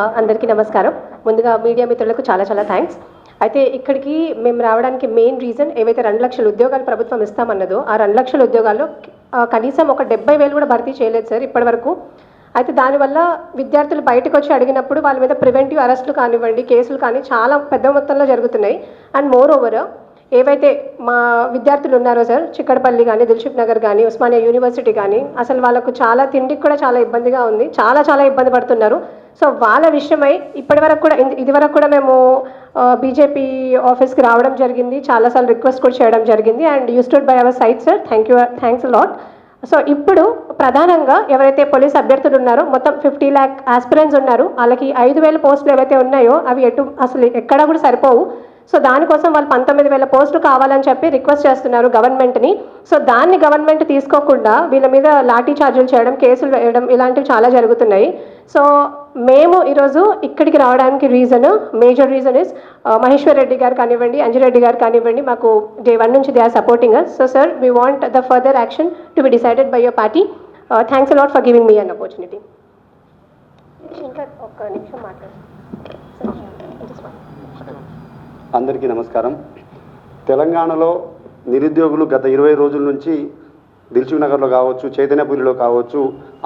అందరికీ నమస్కారం. ముందుగా మీడియా మిత్రులకు చాలా చాలా థ్యాంక్స్. అయితే ఇక్కడికి మేము రావడానికి మెయిన్ రీజన్ ఏవైతే 2 లక్షల ఉద్యోగాలు ప్రభుత్వం ఇస్తామన్నదో ఆ 2 లక్షల ఉద్యోగాల్లో కనీసం ఒక 70,000 కూడా భర్తీ చేయలేదు సార్ ఇప్పటివరకు. అయితే దానివల్ల విద్యార్థులు బయటకు వచ్చి అడిగినప్పుడు వాళ్ళ మీద ప్రివెంటివ్ అరెస్టులు కానివ్వండి, కేసులు కానీ చాలా పెద్ద మొత్తంలో జరుగుతున్నాయి. అండ్ మోర్ ఓవర్ ఏవైతే మా విద్యార్థులు ఉన్నారో సార్, చిక్కడపల్లి కానీ, దిల్సుఖ్ నగర్ కానీ, ఉస్మానియా యూనివర్సిటీ కానీ, అసలు వాళ్ళకు చాలా తిండికి కూడా చాలా ఇబ్బందిగా ఉంది, చాలా ఇబ్బంది పడుతున్నారు. సో వాళ్ళ విషయమై ఇదివరకు కూడా మేము బీజేపీ ఆఫీస్కి రావడం జరిగింది, చాలాసార్లు రిక్వెస్ట్ కూడా చేయడం జరిగింది. And you stood by our side sir, thanks lot. So ఇప్పుడు ప్రధానంగా ఎవరైతే పోలీస్ అభ్యర్థులు ఉన్నారో మొత్తం 50 lakh ఆస్పిరెంట్స్ ఉన్నారు. వాళ్ళకి 5,000 పోస్టులు ఏవైతే ఉన్నాయో అవి అసలు ఎక్కడా కూడా సరిపోవు. సో దానికోసం వాళ్ళు 19,000 పోస్టులు కావాలని చెప్పి రిక్వెస్ట్ చేస్తున్నారు గవర్నమెంట్ని. సో దాన్ని గవర్నమెంట్ తీసుకోకుండా వీళ్ళ మీద లాఠీ చార్జీలు చేయడం, కేసులు వేయడం ఇలాంటివి చాలా జరుగుతున్నాయి. సో మేము ఈరోజు ఇక్కడికి రావడానికి major reason is Maheshwar Reddy గారు కానివ్వండి, అంజిరెడ్డి గారు కానివ్వండి, మాకు day 1 నుంచి they are supporting us. So sir, we want the further action to be decided by your party. Thanks a lot for giving me an opportunity. ఇంకా ఒక్క నిమిషం మాట్లాడు. అందరికీ నమస్కారం. తెలంగాణలో నిరుద్యోగులు గత 20 రోజుల నుంచి దిల్సుఖ్ నగర్లో కావచ్చు, చైతన్యపురిలో కావచ్చు,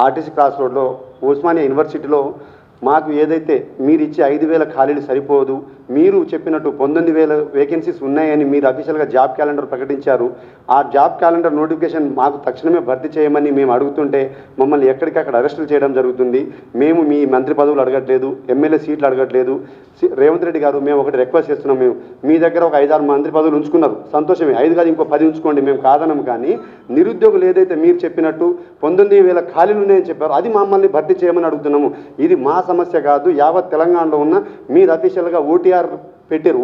ఆర్టీసీ క్రాస్ రోడ్లో, ఉస్మానియా యూనివర్సిటీలో మాకు ఏదైతే మీరు ఇచ్చే 5,000 ఖాళీలు సరిపోదు, మీరు చెప్పినట్టు 19,000 వేకెన్సీస్ ఉన్నాయని మీరు అఫీషియల్గా జాబ్ క్యాలెండర్ ప్రకటించారు. ఆ జాబ్ క్యాలెండర్ నోటిఫికేషన్ మాకు తక్షణమే భర్తీ చేయమని మేము అడుగుతుంటే మమ్మల్ని ఎక్కడికక్కడ అరెస్టులు చేయడం జరుగుతుంది. మేము మీ మంత్రి పదవులు అడగట్లేదు, ఎమ్మెల్యే సీట్లు అడగట్లేదు. రేవంత్ రెడ్డి గారు, మేము ఒకటి రిక్వెస్ట్ చేస్తున్నాం, మేము మీ దగ్గర ఒక 5-6 మంత్రి పదవులు ఉంచుకున్నారు, సంతోషమే, 5 కాదు ఇంకో 10 ఉంచుకోండి, మేము కాదనం. కానీ నిరుద్యోగులు ఏదైతే మీరు చెప్పినట్టు 19,000 ఖాళీలు ఉన్నాయని చెప్పారు, అది మమ్మల్ని భర్తీ చేయమని అడుగుతున్నాము. ఇది మా సమస్య కాదు, యావత్ తెలంగాణలో ఉన్న మీరు అఫీషియల్గా ఓటీఆర్ పెట్టారు.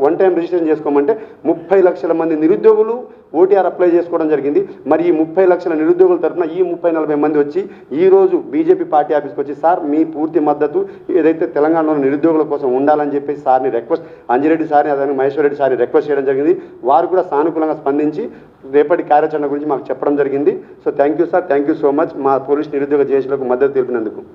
వన్ టైం రిజిస్ట్రేషన్ చేసుకోమంటే 30 లక్షల మంది నిరుద్యోగులు ఓటీఆర్ అప్లై చేసుకోవడం జరిగింది. మరి ఈ 30 లక్షల నిరుద్యోగుల తరఫున ఈ 30-40 మంది వచ్చి ఈరోజు బీజేపీ పార్టీ ఆఫీస్కి వచ్చి సార్ మీ పూర్తి మద్దతు ఏదైతే తెలంగాణలో నిరుద్యోగుల కోసం ఉండాలని చెప్పి సార్ని రిక్వెస్ట్, అంజిరెడ్డి సార్ని అదే మహేశ్వర్ రెడ్డి సార్ని రిక్వెస్ట్ చేయడం జరిగింది. వారు కూడా సానుకూలంగా స్పందించి రేపటి కార్యాచరణ గురించి మాకు చెప్పడం జరిగింది. So thank you sir, thank you so much మా పోలీస్ నిరుద్యోగ జేఏసీలకు మద్దతు తెలిపినందుకు.